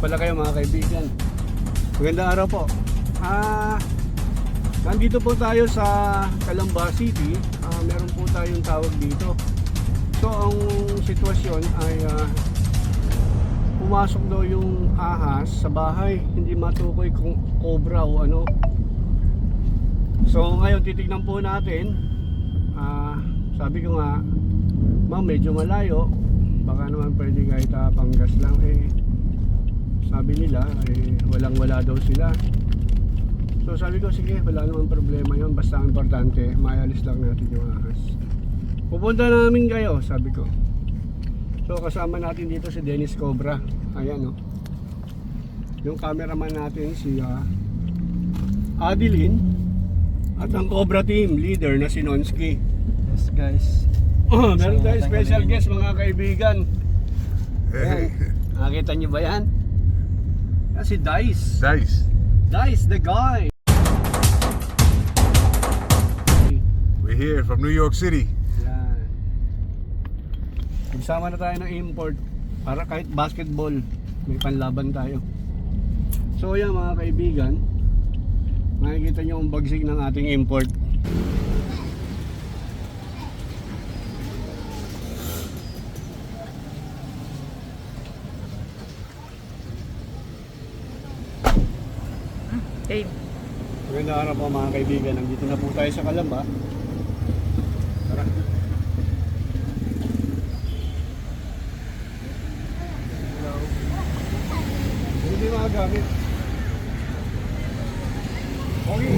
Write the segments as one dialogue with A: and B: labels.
A: Pala kayo mga kaibigan. Magandang araw po. Nandito po tayo sa Calamba City. Meron po tayong tawag dito. So ang sitwasyon ay pumasok daw yung ahas sa bahay. Hindi matukoy kung cobra o ano. So ngayon titignan po natin. Sabi ko nga, ma'am, medyo malayo. Baka naman pwede kahit panggas lang sabi nila walang-wala daw sila. So sabi ko sige, wala naman problema yon, basta ang importante maalis lang natin yung ahas. Pupunta namin kayo, sabi ko. So kasama natin dito si Dennis Cobra. Ayan o. Yung cameraman natin si Adeline. At ang Cobra team leader na si Nonsky.
B: Yes guys.
A: Meron tayong special guest mga kaibigan. Ayan. Nakita niyo ba yan? Si Dice. Dice the guy.
C: We're here from New York City.
A: Yan. Nagsama na tayo ng import para kahit basketball may panlaban tayo. So yan mga kaibigan, makikita nyo ang bagsig ng ating import.
B: Hey.
A: Magandang araw po mga kaibigan. Nandito na po tayo sa Calamba. Tara. Hello. Hindi magagamit. Okay.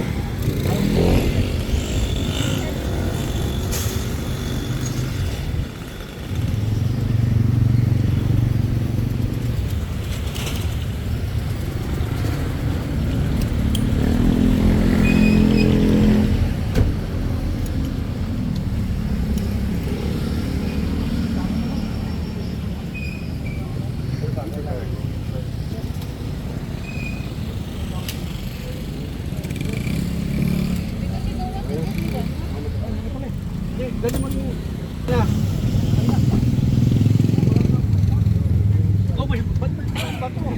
A: Dali mo yung... Yeah. Oh, may bato mo.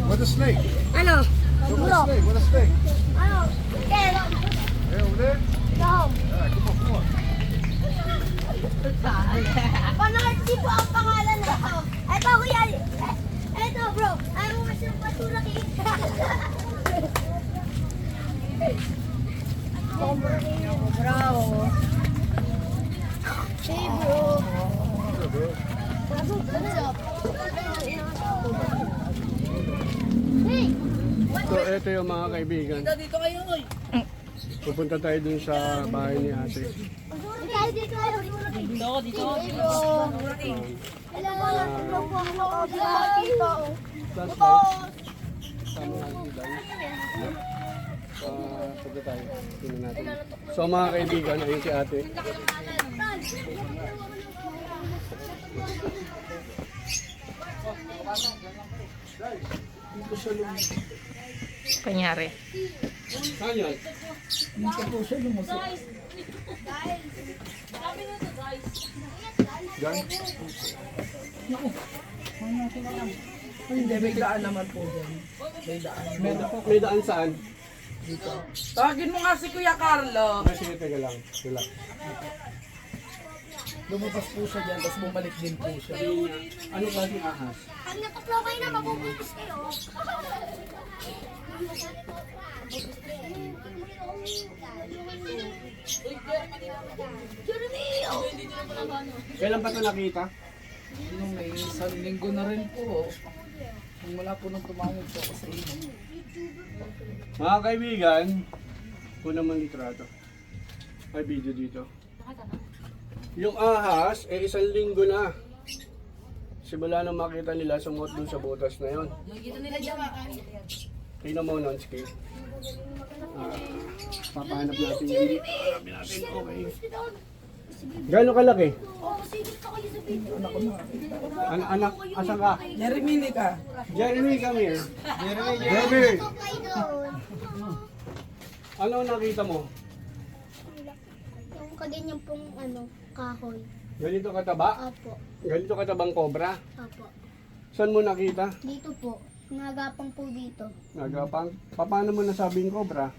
C: What a snake?
D: Ano?
C: What a snake? What a snake?
D: Ano? Ken!
C: Hey, over there?
D: Go!
C: Alright, come on.
D: Panarty po ang pangalan na ito. Ito kuya. Ito bro. Ayaw mo kasi yung patulak eh. Bravo. Hey bro. What's up? Hey!
A: So ito yung mga kaibigan.
B: Dito kayo, oy.
A: Pupunta tayo dun sa bahay ni ate.
B: Dito.
D: Hello. Hello po ako. tao.
A: Flashlight. Tama nga yung ilaw. Pagka tayo. Tingnan natin. So mga kaibigan, ayun si ate. Dito siya
B: Kanyari.
A: Saan yun?
C: Dito po siya lumusok.
A: Diyan?
E: Hindi, may daan naman po dyan. May daan.
A: May daan saan?
E: Tawagin mo nga si Kuya Carlo.
A: Ay, sige, teka lang. Sila.
E: Lumabas po siya dyan, tapos bumalik din po siya.
A: Ano klaseng ahas?
D: Pag natuplo kayo na, mabubuntis kayo. Jeremy!
A: Kailan pa ito nakita?
E: Nung may isang linggo na rin po. Kung wala po nang tumawag po ako sa inyo.
A: Mga kaibigan, unang litrato. May video dito. Yung ahas, isang linggo na. Simula nang makita nila, sumuot dun sa butas na yon. Tingnan mo, Nonsky. Papahanap natin yung hanapin natin. Okay. Gano'ng kalaki?
D: Oo, sige pa kayo sa video.
A: Anak, asan ka?
E: Jeremy ka.
A: Jeremy, come here. Jeremy!
D: Ito kayo doon.
A: Ano nakita mo?
D: Yung kaganyan pong kahoy.
A: Ganito kataba?
D: Opo.
A: Ganito katabang cobra?
D: Opo.
A: Saan mo nakita?
D: Dito po. Nagapang po dito.
A: Nagapang. Paano mo nasabing cobra?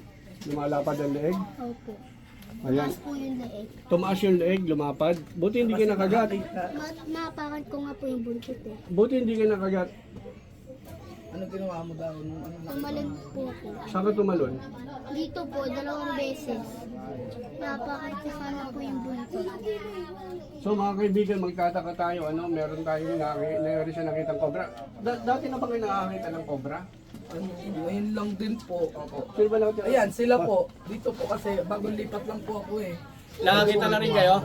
A: Lumalapad ang leeg?
D: Opo.
A: Ayan.
D: Taas po yung leeg.
A: Tumaas yung leeg, lumapad. Buti hindi ka nakagat.
D: Napakan ko nga po yung buntot eh.
A: Buti hindi ka nakagat.
E: Ano ginawa mo daw nung ano na?
D: Tumalon po ako.
A: Saan ka tumalon?
D: Dito po, 2 beses. Napakan ko sana po yung buntot.
A: So mga kaibigan, magtataka tayo. Meron tayong meron siya nakitang cobra. Dati na ba kayo nakakita ng cobra?
E: Ano, ngayon lang din po.
A: Sino ba nakita?
E: Ayan, sila po. Dito po kasi bagong lipat lang po ako eh.
A: Nakakita na rin kayo?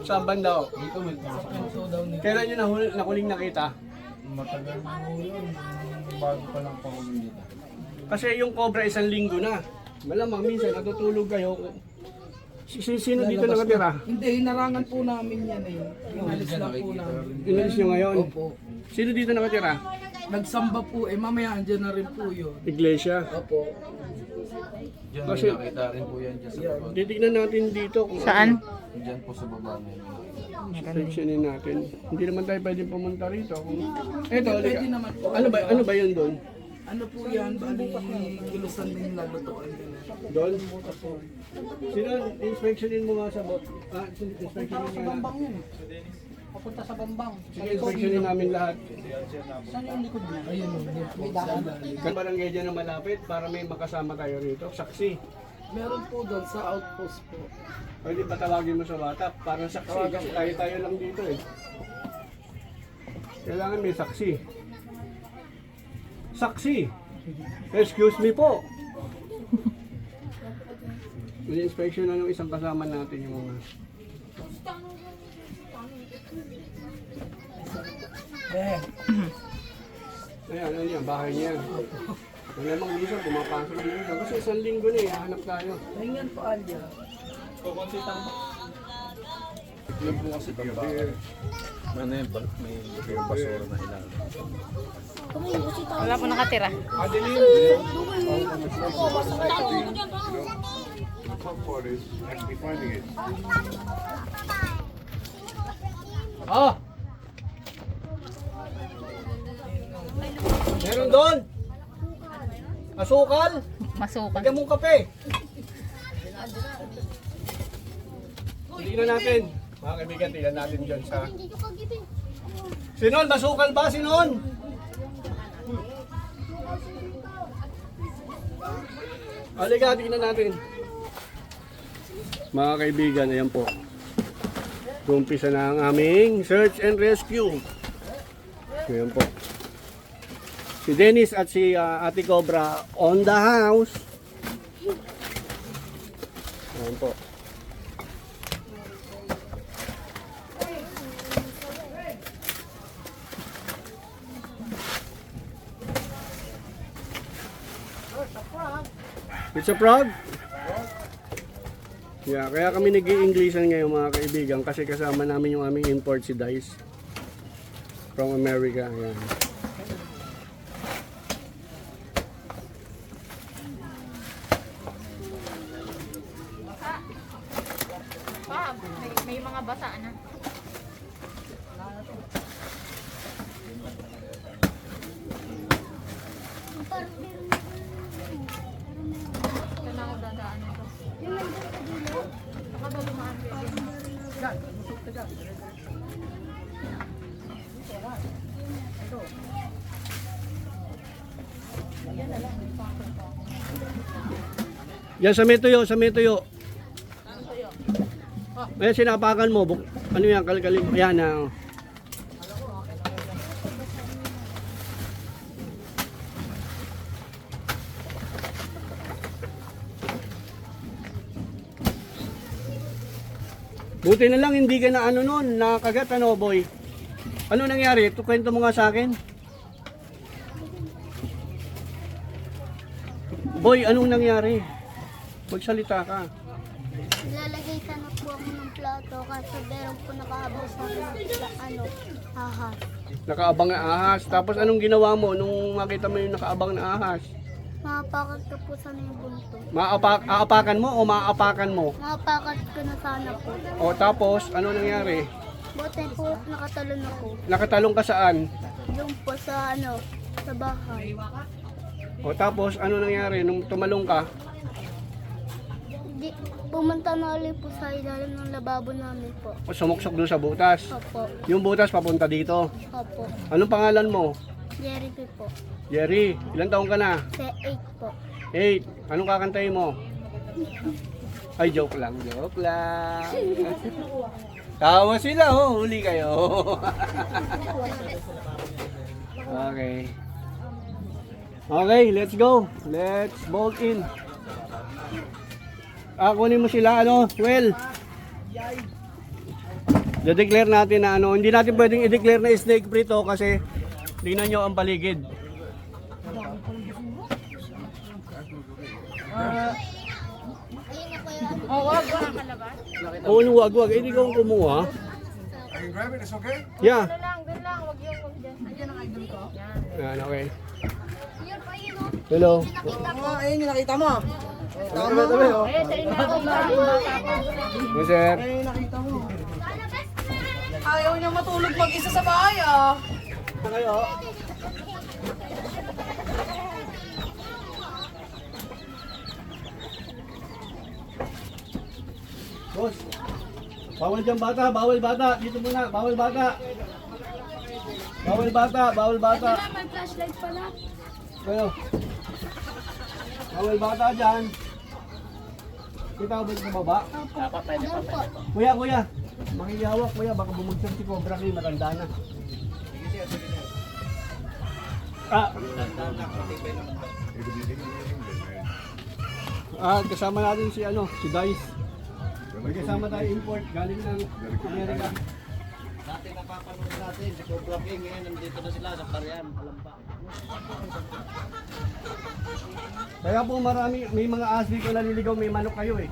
A: Saan banda o?
E: Sa pinso daw ni.
A: Kailan nyo nakuling nakita?
C: Matagal na po yun. Bago pa lang po ako dito.
A: Kasi yung cobra 1 linggo na. Malamang minsan natutulog kayo. Sino dito nakatira?
E: Hindi, hinarangan po namin yan eh. Inalis lang po namin.
A: Inalis nyo ngayon?
E: Opo.
A: Sino dito nakatira?
E: Nagsamba po eh, mamaya andyan na rin po yun.
A: Iglesia.
E: Opo.
C: Diyan
A: Kasi
C: nakita rin po yan dyan sa baba.
A: titignan natin dito kung
B: Saan?
C: Diyan po sa baba na yun.
A: sectionin natin. Hindi naman tayo pwedeng pumunta rito. Eto, halika.
E: Pwede naman po.
A: Ano ba yun doon?
E: Ano po yan? Bali, kilusan din lalutuan din.
A: Doon? Sino, inspectionin mo nga sa bot. Inspectionin mo nga.
E: Papunta sa Bambang.
A: Sige, inspectionin namin lahat.
E: Saan yung likod niya? Ayun o, may daan.
A: Kan barangay dyan na malapit para may makasama tayo rito. Saksi.
E: Meron po doon sa outpost po.
A: Pwede ba tawagin mo sa bata? Parang saksi kasi tayo lang dito eh. Kailangan may saksi. Saksi! Excuse me po! May inspection na ng isang kasama natin yung mga...
E: Eh,
A: Ayan, ano yan, bahay niya. Malamang minsan pumapasok dito. Kasi 1 linggo na eh, hanap tayo.
E: pahingan po Alya.
C: Yun po kasi baba. Ano yun? May basura na ilalim.
B: Wala po nakatira.
A: Adeline! Ah! Meron doon! Asukal!
B: Masukan.
A: Lagyan mong kape! Tingnan natin. Mga kaibigan, tingnan natin dyan sa...
D: Dito ka gibin.
A: Sinon, masukal ba? Sinon? Halika, tingnan natin. Mga kaibigan, ayan po. Umpisa na ang aming search and rescue. Ayan po. Si Dennis at si Ate Cobra on the house. Ayan po. It's a frog? Yeah, kaya kami nag-i-Englishan ngayon mga kaibigan kasi kasama namin yung aming import si Dice from America. Ayan.
B: Pa, may mga basa na. Ito na ako dadaan ito. Baka ba lumaan pwede?
A: Yan sa may tuyo, sa may tuyo. Ayan, sinapakan mo. Ano yan, kalkalin mo. Ayan na. Oh. Buti na lang hindi ka na ano nun, nakagat ano boy. Ano nangyari? Kwento mo nga sa akin. Boy, anong nangyari? Magsalita ka.
D: Nilalagay sana po ako ng plato kasi meron po nakahabang sa akin ng ahas.
A: Nakaabang na ahas. Tapos anong ginawa mo nung makita mo yung nakaabang na ahas?
D: Mapakat ko po sana yung bunto.
A: Aapakan mo o maapakan mo?
D: Mapakat ko na sana po.
A: O tapos, ano nangyari?
D: Buti po nakatalon ako.
A: Nakatalong ka saan?
D: Yung po sa sa bahay.
A: O tapos, ano nangyari nung tumalong ka?
D: Di, pumunta na ulit po sa ilalim ng lababo namin po.
A: O sumuksok doon sa butas?
D: Opo.
A: Yung butas papunta dito.
D: Opo.
A: Anong pangalan mo?
D: Jerry P po.
A: Jerry, ilang taong ka na?
D: Sa 8 po.
A: 8. Anong kakantayin mo? Ay, joke lang, joke lang. Tawa sila, oh. Huli kayo. Okay. Okay, let's go. Let's bolt in. Kunin mo sila, ano, well. De-declare natin na ano, hindi natin pwedeng i-declare na snake free to kasi tingnan nyo ang paligid.
B: Oh, wag ka kalabas.
A: Oo, oh, wag. Hindi ko kumuha. Yeah.
B: Doon lang, wag yung wag dyan. Andiyan ang idol ko. Yan.
A: Yan, okay.
D: Yun pa yun o.
A: Hello.
D: Nakita ko.
E: Ayun yung nakita mo.
A: Tabi, tabi, oh.
B: Eh, sa ina ko bata ko.
A: Yes, sir.
E: Ayun yung nakita mo. Ayaw niya matulog mag-isa sa bahay ah.
A: Kayo. Boss. Bawal dyan bata, bawal bata. Dito muna, bawal bata. Bawal bata, bawal bata.
D: May flashlight pala.
A: Kayo. Bawal bata dyan. Kita ba sa baba?
D: Doon po.
A: Kuya. Makihawak kuya, baka bumagsak si Cobra King, matanda na. Kasama natin si si Dice. May kasama tayo import, galing ng Amerika.
C: Dati napapanood natin, si Cobra King, ngayon nandito na sila sa Parian, alam pa.
A: Kaya po may mga aas dito naliligaw, may manok kayo eh.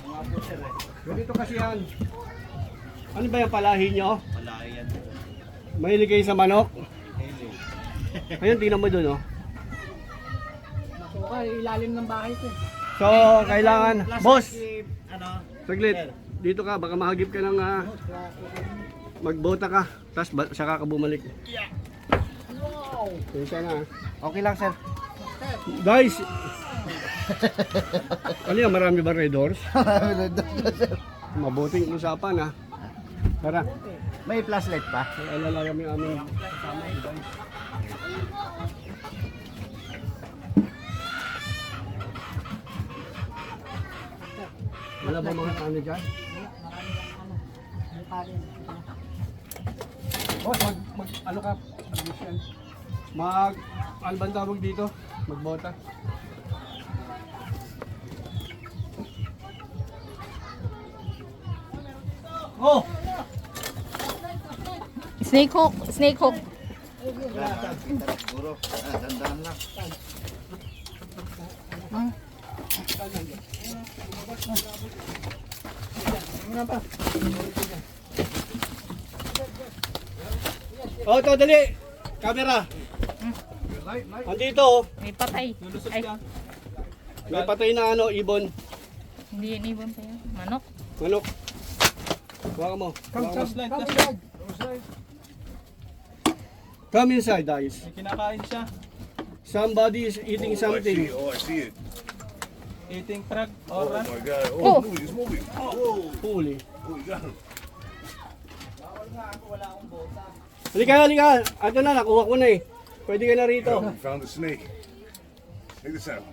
C: Mga puser eh.
A: Ganito kasi yan. Ano ba yung palahi nyo?
C: Wala yan.
A: Mahilig kayo sa manok? Ayun, tingnan mo dun, oh.
E: Ay, ilalim ng bahay ko.
A: So, kailangan, boss,
C: Ano?
A: saglit, dito ka, baka mahagip ka ng, magbota ka, tapos saka ka bumalik.
E: Wow.
A: Kaya na,
C: Okay lang, sir.
A: guys, ano yan, marami ba red doors? Mabuting usapan, ha. Tara,
C: May flashlight pa?
A: alala kami aming kasama, guys. Wala ba mga kano dyan? Boss, ano ka? Ano ba ang tawag dito? Magbota. Oh!
B: Snake hook, snake hook.
C: Siguro. Dandan lang.
A: Oh, ito, dali. Camera. Andito, oh.
B: May patay. Ay,
A: May patay na ano, ibon.
B: hindi yun ibon pa yan. Manok.
A: Manok. Huwag mo. Come inside, guys.
C: Kinakain siya.
A: Somebody is eating something.
F: Oh, I see it.
C: Eating frog or
F: Oh
C: rat.
F: my God.
B: Oh.
F: Oh, it's moving. Oh,
A: Huli.
F: oh, you got him.
A: Halika, halika. Ito na, nakuha ko na eh. Pwede ka na rito.
F: Oh, we found the snake. Check this out.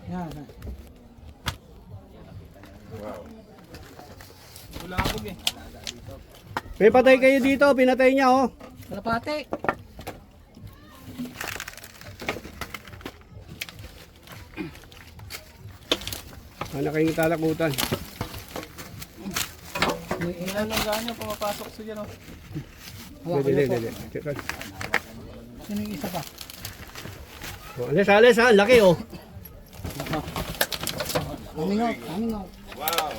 F: Wow.
C: Wala akong eh.
A: May patay kayo dito, pinatay niya oh.
E: Kalapate.
A: Ano kayong talakutan?
C: Ilan ang ganyo pumapasok sa dyan oh.
A: Dili.
E: Sino yung isa pa?
A: Oh, alis, alis ha, laki oh.
E: Amingaw.
F: Wow.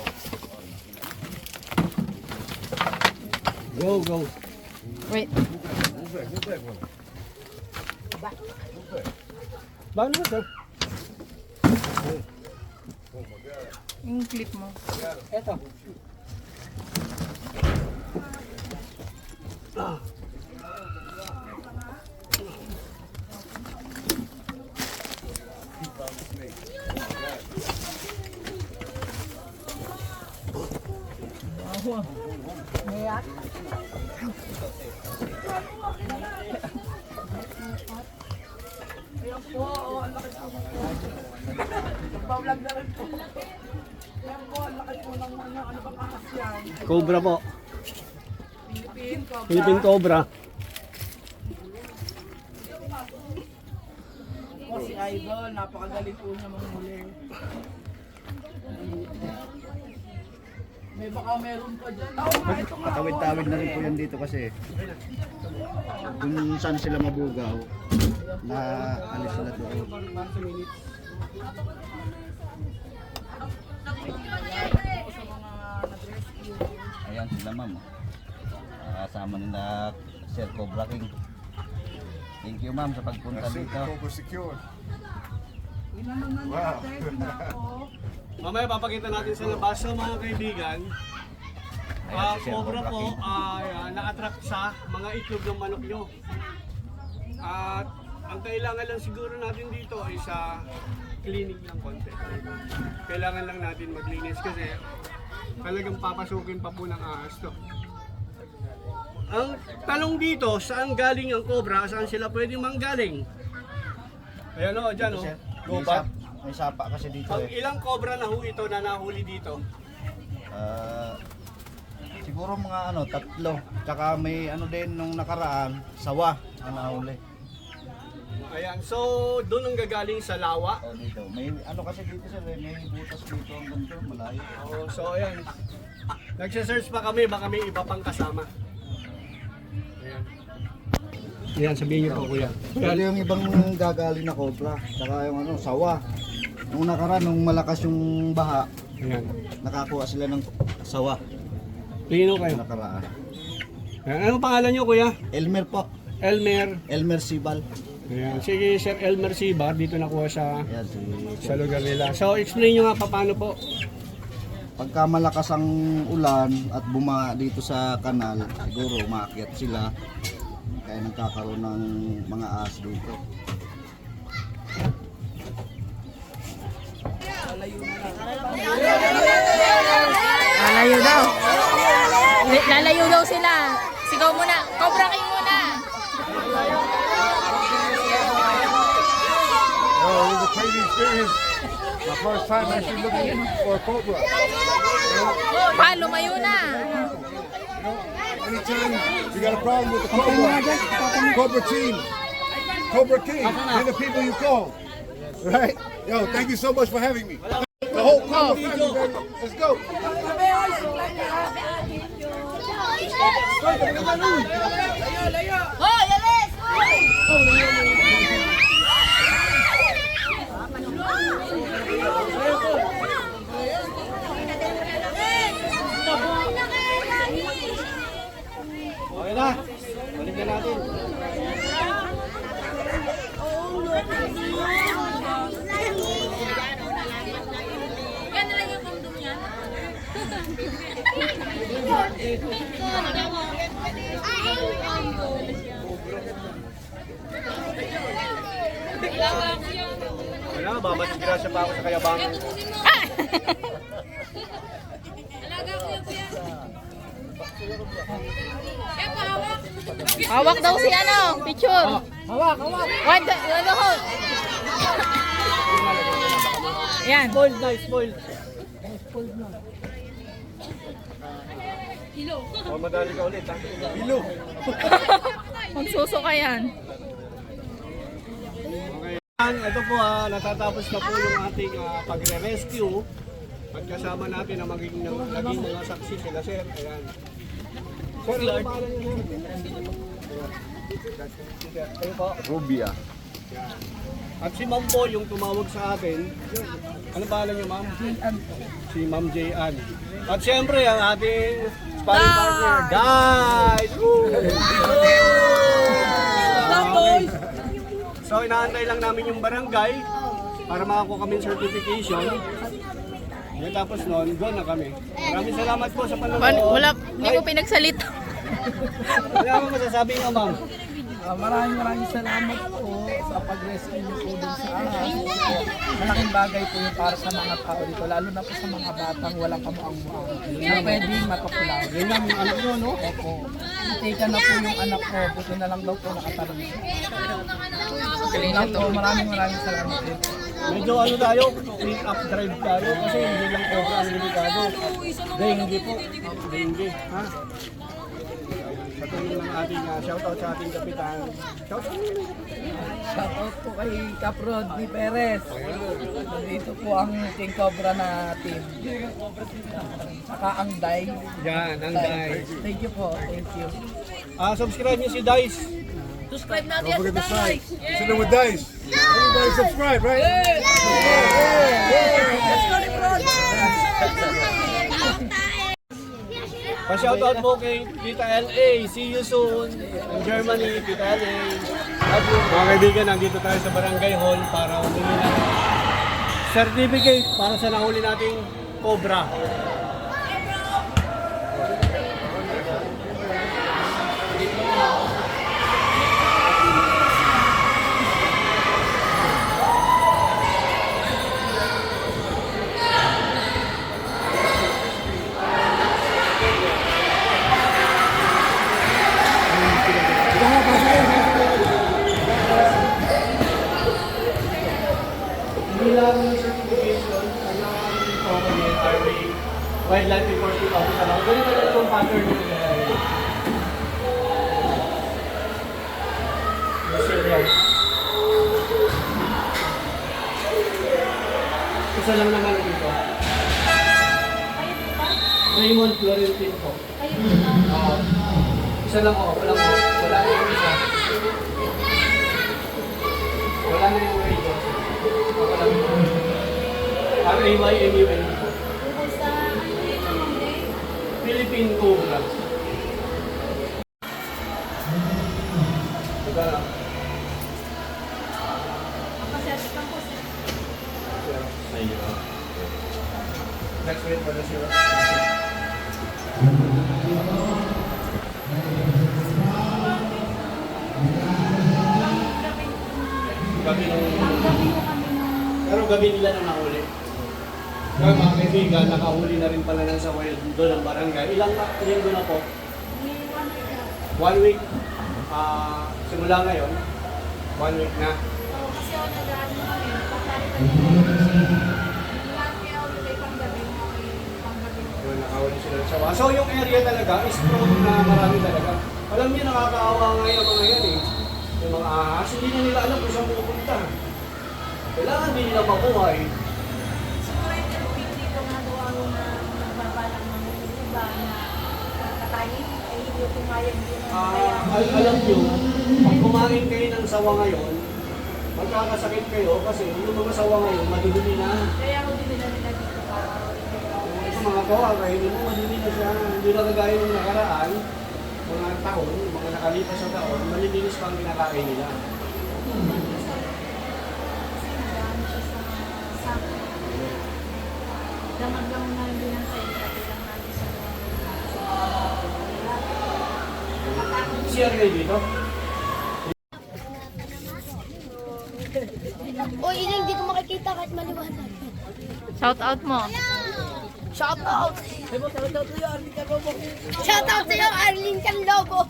A: Go, go.
B: Wait.
F: Move back one.
A: Paano ba ito?
B: Yung clip mo.
E: Eto.
A: Cobra po. Philippine Cobra.
E: Po si Idol, napakagaling po niya manghuli. May baka meron pa dyan.
G: Patawid-tawid na rin po yan dito kasi kung saan sila mabugaw na alis sila doon.
H: Ayan sila ma'am. Kasama nila Sir Cobra King. Thank you ma'am sa pagpunta
F: That's it.
H: dito.
F: Cobra secured. Wow.
A: Mamaya papakita natin sa labas. So mga kaibigan,
H: Ayan si Sir
A: Cobra
H: Cobra
A: po
H: King.
A: ay na-attract sa mga itlog ng manok nyo. At ang kailangan lang siguro natin dito ay sa cleaning ng konti. Kailangan lang natin maglinis kasi talagang papasukin pa po ng ahas to. Ang tanong dito, saan galing ang cobra? Saan sila pwedeng manggaling? Ayan o, dyan o. Gubat.
G: May sapa kasi dito
A: Pag
G: eh.
A: ilang cobra na ho ito na nahuli dito?
G: Siguro mga ano, 3. Tsaka may ano din nung nakaraan, sawa ang nahuli.
A: Ayan, so doon ang gagaling sa lawa.
G: O dito. May ano kasi dito sir, may butas dito ang ganito, malayo.
A: Oh, so ayan. Nagse-search pa kami, baka may iba pang kasama. Ayan. Ayan, sabihin niyo po kuya.
G: Pero yung ibang gagaling na cobra, tsaka yung ano, sawa. Nung nakaraan, nung malakas yung baha,
A: Ayan.
G: nakakuha sila ng sawa.
A: Lino kayo.
G: Nakaraan.
A: Ayan. Anong pangalan niyo kuya?
G: Elmer po.
A: Elmer.
G: Sibal.
A: Ayan. Sige, Sir Elmer Sibar, dito nakuha sa
G: Ayan,
A: sa lugar nila. So explain niyo nga paano po.
G: pagka malakas ang ulan at buma dito sa kanal, siguro umaakyat sila. Kaya nagkakaroon ng mga ahas dito.
B: Lalayo daw. Lalayo daw sila. Sigaw muna. Cobra King muna.
F: Oh, it was a crazy experience. My first time actually looking for a cobra.
B: Pa, lumayo na.
F: Anytime you got a problem with the cobra, Cobra team, Cobra King, they're the people you call. Right? Yo, thank you so much for having me. The whole Cobra family, baby. Let's go.
D: Hoy, alis! Hoy!
A: Wala, babatisgrasya pa ako sa kayabangan.
B: Hawak daw si ano, picture.
A: Hawak, hawak.
B: Ano ho? Yan.
A: Spoiled na, spoiled. Oh, madali ka ulit, ha? Hilo.
B: Magsuso ka yan.
A: Okay. Ito po, natatapos na po yung ating pagre-rescue. At kasama natin na naging mga saksi sila, sir. Ayan. Sir, ano pangalan niyo, sir? Kayo po.
C: Rubia.
A: Yan. At si Ma'am po yung tumawag sa atin. Ano pangalan niyo, Ma'am? Si Ma'am J.An. At siyempre, ang ating sparring partner, guys! So, inaantay lang namin yung barangay para makakuha kami ng certification. Ngayon tapos noon, go na kami. Maraming salamat po sa panonood.
B: Wala, hindi mo pinagsalita.
A: Wala akong masasabi nga, Ma'am.
E: Maraming salamat po sa pag-rescue niyo po dun sa ahas. Malaking bagay po yung para sa mga tao dito, lalo na po sa mga batang walang kamuang-muang na pwedeng matuklaw.
A: Yan ang anak nyo, no?
E: Opo. Tika na po yung anak ko, buti na lang daw po nakatanong siya. Lang po, maraming salamat din.
A: Medyo ano tayo, clean up drive tayo kasi hindi lang cobra ang delikado. Dengue po. Dengue. Ha? Patuloy ng ating shoutout sa ating kapitan. Shoutout mo yun.
E: Shoutout po kay Caprod ni Perez. Dito po ang King Cobra na team. Saka ang Dai.
A: Yan, ang Dice.
E: Thank you po, thank you.
A: Subscribe niyo si Dice.
B: Subscribe natin
F: Don't forget to subscribe. Sitting with Dice. Everybody subscribe, right?
A: Pa-shoutout po kay Tita LA. See you soon in Germany, Tita LA. Love you. Mga kaibigan, nandito tayo sa Barangay Hall para humingi ng certificate para sa nahuli nating cobra. Hindi lang yung certification, kailangan yung company and RA, wildlife enforcement officer lang. Ganito lang itong pattern nyo. Serial. Isa lang naman dito. Raymond Florentine po. Isa lang ako, wala po. Wala na yung isa. Wala na yung radio. RAYMUN po. Philippine Cobra. Diba na? Next wait for the zero. Gabi pero gabi nila na nahuli. Kaya mga kaibigan, nakahuli na rin pala ng sa wild doon ang barangay. Ilang linggo na po? 1 week. Simula ngayon, 1 week na.
D: Kasi ako nag-ano kami,
A: Yun, nakahuli sila ng sawa. So yung area talaga is prone na marami talaga. Alam niyo, nakakaawa ngayon ang mga yan eh. Yung mga ahas, hindi na nila alam kung saan pupunta. Kailangan din nila mabuhay.
D: siguro yung hindi ko nagawa ko na nagbabalang ng iba na katayin, ay hindi ko pumayag din.
A: Alam nyo, pag kumain kayo ng sawa ngayon, magkakasakit kayo kasi yung mga sawa ngayon, madudumi na.
D: Kaya ako din nila dito para
A: Sa mga kawa, kainin mo, madumi na siya. Hindi na kagaya ng nakaraan, mga taon, mga nakalipas na taon, malilinis pa ang kinakain nila.
D: damag lang na hindi lang tayo, pati lang natin sa
A: CR kayo dito?
I: O, ilang hindi ko makikita kahit maliwanag.
B: Shout out mo.
I: Shout out! Shout out sa'yo, Arlene Canlogo!